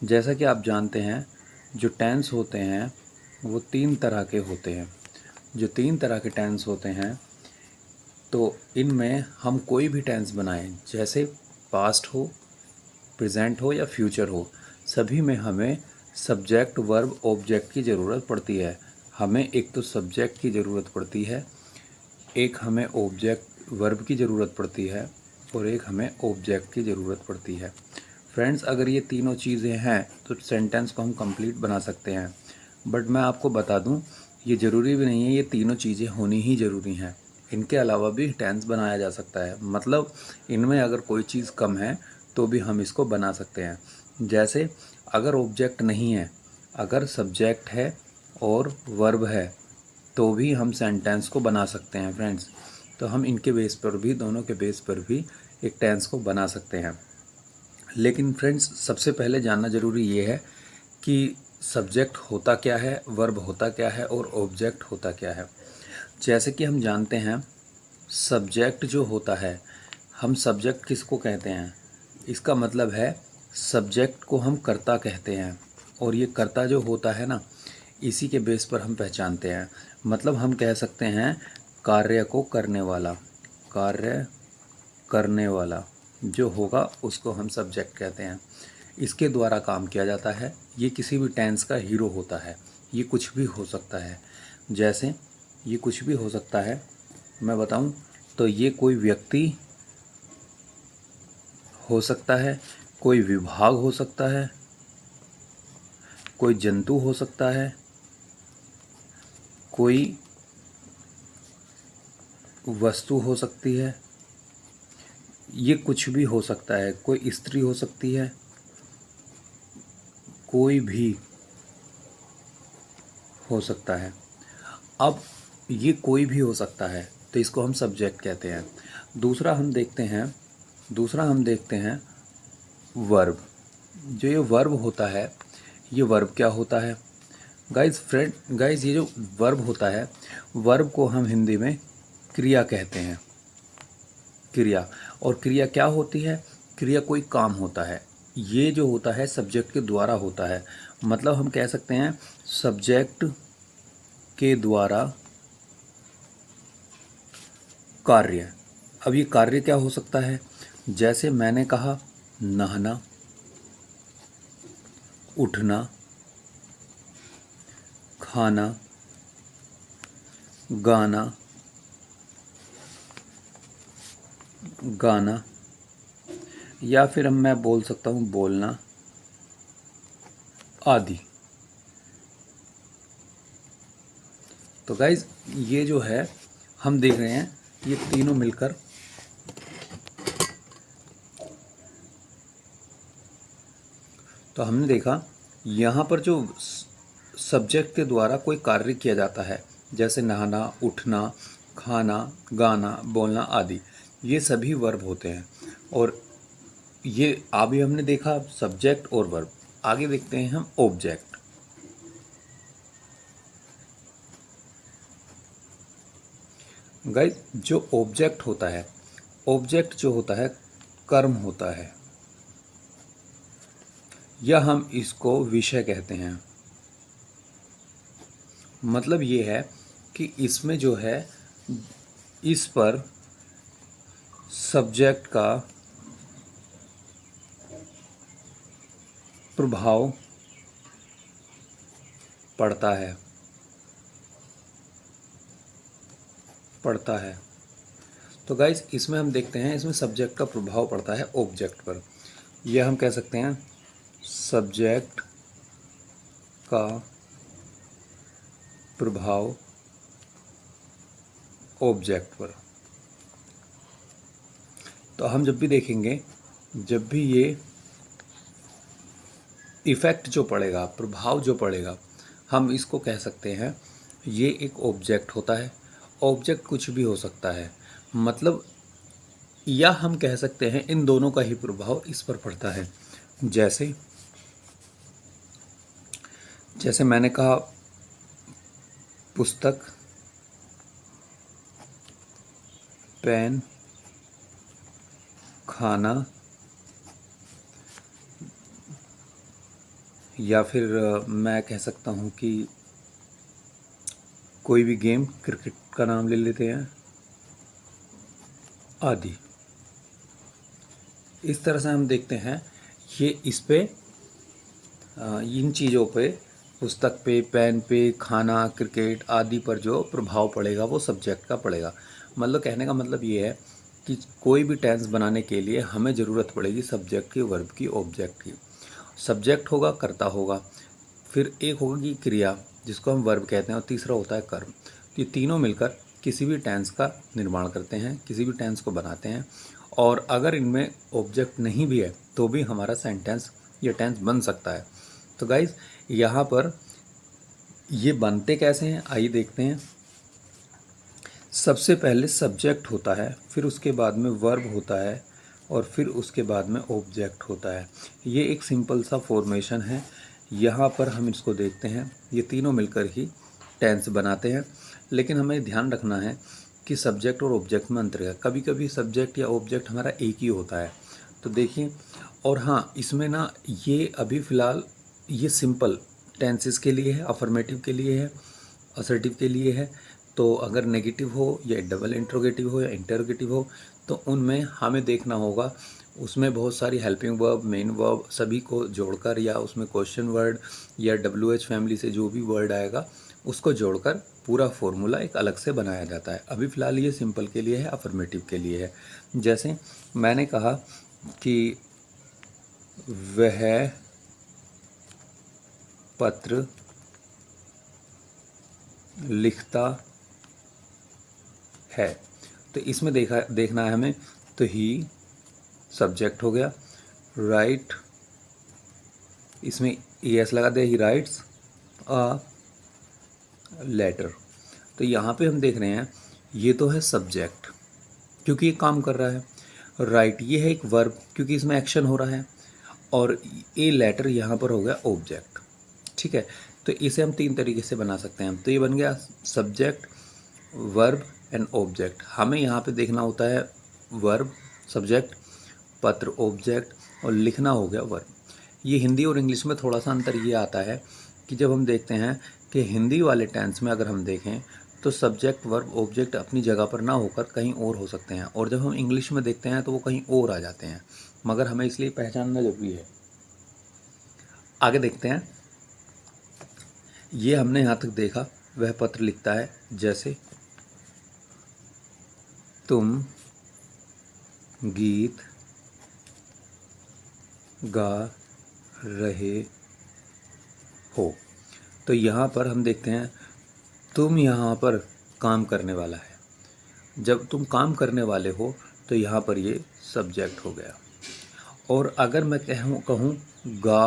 जैसा कि आप जानते हैं, जो टेंस होते हैं वो तीन तरह के होते हैं। जो तीन तरह के टेंस होते हैं, तो इनमें हम कोई भी टेंस बनाएं, जैसे पास्ट हो, प्रेजेंट हो या फ्यूचर हो, सभी में हमें सब्जेक्ट वर्ब ऑब्जेक्ट की ज़रूरत पड़ती है। हमें एक तो सब्जेक्ट की ज़रूरत पड़ती है, एक हमें ऑब्जेक्ट वर्ब की ज़रूरत पड़ती है, और एक हमें ऑब्जेक्ट की ज़रूरत पड़ती है। फ्रेंड्स, अगर ये तीनों चीज़ें हैं तो सेंटेंस को हम कंप्लीट बना सकते हैं। बट मैं आपको बता दूं, ये ज़रूरी भी नहीं है ये तीनों चीज़ें होनी ही ज़रूरी हैं। इनके अलावा भी टेंस बनाया जा सकता है। मतलब इनमें अगर कोई चीज़ कम है तो भी हम इसको बना सकते हैं। जैसे अगर ऑब्जेक्ट नहीं है, अगर सब्जेक्ट है और वर्ब है, तो भी हम सेंटेंस को बना सकते हैं फ्रेंड्स। तो हम इनके बेस पर भी, दोनों के बेस पर भी एक टेंस को बना सकते हैं। लेकिन फ्रेंड्स, सबसे पहले जानना ज़रूरी ये है कि सब्जेक्ट होता क्या है, वर्ब होता क्या है और ऑब्जेक्ट होता क्या है। जैसे कि हम जानते हैं, सब्जेक्ट जो होता है, हम सब्जेक्ट किसको कहते हैं? इसका मतलब है सब्जेक्ट को हम कर्ता कहते हैं, और ये कर्ता जो होता है ना, इसी के बेस पर हम पहचानते हैं। मतलब हम कह सकते हैं कार्य को करने वाला, कार्य करने वाला जो होगा उसको हम सब्जेक्ट कहते हैं। इसके द्वारा काम किया जाता है। ये किसी भी टेंस का हीरो होता है। ये कुछ भी हो सकता है। जैसे ये कुछ भी हो सकता है, मैं बताऊं तो ये कोई व्यक्ति हो सकता है, कोई विभाग हो सकता है, कोई जंतु हो सकता है, कोई वस्तु हो सकती है। ये कुछ भी हो सकता है। कोई स्त्री हो सकती है, कोई भी हो सकता है। अब ये कोई भी हो सकता है तो इसको हम सब्जेक्ट कहते हैं। दूसरा हम देखते हैं वर्ब। जो ये वर्ब होता है, ये वर्ब क्या होता है? गाइस, ये जो वर्ब होता है, वर्ब को हम हिंदी में क्रिया कहते हैं। क्रिया। और क्रिया क्या होती है? क्रिया कोई काम होता है। ये जो होता है सब्जेक्ट के द्वारा होता है। मतलब हम कह सकते हैं सब्जेक्ट के द्वारा कार्य। अब ये कार्य क्या हो सकता है? जैसे मैंने कहा, नहाना, उठना, खाना, गाना, गाना, या फिर मैं बोल सकता हूँ बोलना आदि। तो गाइज, ये जो है हम देख रहे हैं, ये तीनों मिलकर तो हमने देखा यहाँ पर जो सब्जेक्ट के द्वारा कोई कार्य किया जाता है, जैसे नहाना, उठना, खाना, गाना, बोलना आदि, ये सभी वर्ब होते हैं। और ये अभी हमने देखा सब्जेक्ट और वर्ब। आगे देखते हैं हम ऑब्जेक्ट। गाइस, जो ऑब्जेक्ट होता है, ऑब्जेक्ट जो होता है कर्म होता है, या हम इसको विषय कहते हैं। मतलब ये है कि इसमें जो है, इस पर सब्जेक्ट का प्रभाव पड़ता है। पड़ता है। तो गाइस, इसमें हम देखते हैं, इसमें सब्जेक्ट का प्रभाव पड़ता है ऑब्जेक्ट पर। यह हम कह सकते हैं सब्जेक्ट का प्रभाव ऑब्जेक्ट पर। तो हम जब भी देखेंगे, जब भी ये इफ़ेक्ट जो पड़ेगा, प्रभाव जो पड़ेगा, हम इसको कह सकते हैं ये एक ऑब्जेक्ट होता है। ऑब्जेक्ट कुछ भी हो सकता है। मतलब, या हम कह सकते हैं इन दोनों का ही प्रभाव इस पर पड़ता है। जैसे जैसे मैंने कहा पुस्तक, पेन, खाना, या फिर मैं कह सकता हूँ कि कोई भी गेम, क्रिकेट का नाम ले लेते हैं, आदि। इस तरह से हम देखते हैं ये इस पे इन चीज़ों पे, पुस्तक पे, पेन पे, खाना, क्रिकेट आदि पर जो प्रभाव पड़ेगा वो सब्जेक्ट का पड़ेगा। मतलब कहने का मतलब ये है कि कोई भी टेंस बनाने के लिए हमें ज़रूरत पड़ेगी सब्जेक्ट की, वर्ब की, ऑब्जेक्ट की। सब्जेक्ट होगा, कर्ता होगा, फिर एक होगी क्रिया जिसको हम वर्ब कहते हैं, और तीसरा होता है कर्म। ये तीनों मिलकर किसी भी टेंस का निर्माण करते हैं, किसी भी टेंस को बनाते हैं। और अगर इनमें ऑब्जेक्ट नहीं भी है तो भी हमारा सेंटेंस या टेंस बन सकता है। तो गाइज यहाँ पर ये बनते कैसे हैं, आइए देखते हैं। सबसे पहले सब्जेक्ट होता है, फिर उसके बाद में वर्ब होता है, और फिर उसके बाद में ऑब्जेक्ट होता है। ये एक सिंपल सा फॉर्मेशन है। यहाँ पर हम इसको देखते हैं, ये तीनों मिलकर ही टेंस बनाते हैं। लेकिन हमें ध्यान रखना है कि सब्जेक्ट और ऑब्जेक्ट में अंतर है। कभी कभी सब्जेक्ट या ऑब्जेक्ट हमारा एक ही होता है, तो देखिए। और हाँ, इसमें ना ये अभी फ़िलहाल ये सिंपल टेंसेस के लिए है, अफर्मेटिव के लिए है, असर्टिव के लिए है। तो अगर नेगेटिव हो या डबल इंट्रोगेटिव हो या इंटरोगेटिव हो तो उनमें हमें देखना होगा, उसमें बहुत सारी हेल्पिंग वर्ब, मेन वर्ब सभी को जोड़कर, या उसमें क्वेश्चन वर्ड या WH फैमिली से जो भी वर्ड आएगा उसको जोड़कर पूरा फॉर्मूला एक अलग से बनाया जाता है। अभी फ़िलहाल ये सिंपल के लिए है, अफर्मेटिव के लिए है। जैसे मैंने कहा कि वह पत्र लिखता है, तो इसमें देखना है हमें। तो ही सब्जेक्ट हो गया, राइट, इसमें ES लगा दिया, ही राइट्स अ लेटर। तो यहाँ पे हम देख रहे हैं ये तो है सब्जेक्ट क्योंकि ये काम कर रहा है, राइट ये है एक वर्ब क्योंकि इसमें एक्शन हो रहा है, और ए लेटर यहाँ पर हो गया ऑब्जेक्ट। ठीक है, तो इसे हम तीन तरीके से बना सकते हैं। तो ये बन गया सब्जेक्ट, वर्ब एंड ऑब्जेक्ट। हमें यहाँ पे देखना होता है वर्ब सब्जेक्ट, पत्र ऑब्जेक्ट, और लिखना हो गया वर्ब। ये हिंदी और इंग्लिश में थोड़ा सा अंतर ये आता है कि जब हम देखते हैं कि हिंदी वाले टेंस में अगर हम देखें तो सब्जेक्ट, वर्ब, ऑब्जेक्ट अपनी जगह पर ना होकर कहीं और हो सकते हैं, और जब हम इंग्लिश में देखते हैं तो वो कहीं और आ जाते हैं। मगर हमें इसलिए पहचानना जरूरी है। आगे देखते हैं। ये हमने यहाँ तक देखा, वह पत्र लिखता है। जैसे तुम गीत गा रहे हो, तो यहाँ पर हम देखते हैं तुम यहाँ पर काम करने वाला है। जब तुम काम करने वाले हो तो यहाँ पर ये सब्जेक्ट हो गया। और अगर मैं कहूँ गा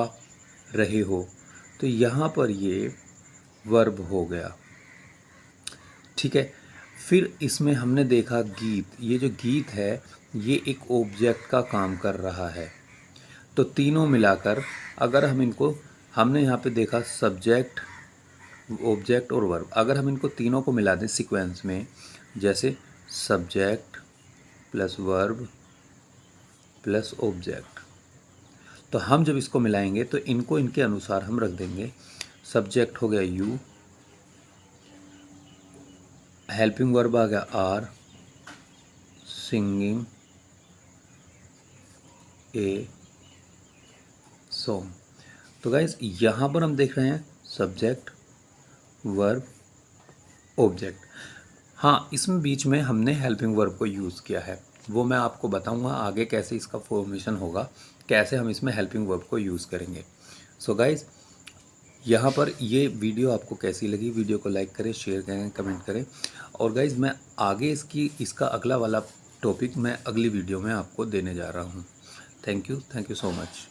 रहे हो तो यहाँ पर ये वर्ब हो गया। ठीक है, फिर इसमें हमने देखा गीत, ये जो गीत है ये एक ऑब्जेक्ट का काम कर रहा है। तो तीनों मिलाकर अगर हम इनको, हमने यहाँ पे देखा सब्जेक्ट, ऑब्जेक्ट और वर्ब, अगर हम इनको तीनों को मिला दें सीक्वेंस में, जैसे subject plus verb plus object, तो हम जब इसको मिलाएंगे तो इनको इनके अनुसार हम रख देंगे। सब्जेक्ट हो गया यू, हेल्पिंग वर्ब आ गया आर, सिंगिंग ए सॉन्ग। तो गाइज यहाँ पर हम देख रहे हैं सब्जेक्ट, वर्ब, ऑब्जेक्ट। हाँ, इसमें बीच में हमने हेल्पिंग वर्ब को यूज़ किया है, वो मैं आपको बताऊंगा आगे कैसे इसका फॉर्मेशन होगा, कैसे हम इसमें हेल्पिंग वर्ब को यूज़ करेंगे। सो गाइज यहाँ पर ये वीडियो आपको कैसी लगी, वीडियो को लाइक करें, शेयर करें, कमेंट करें। और गाइज मैं आगे इसका अगला वाला टॉपिक मैं अगली वीडियो में आपको देने जा रहा हूँ। Thank you so much.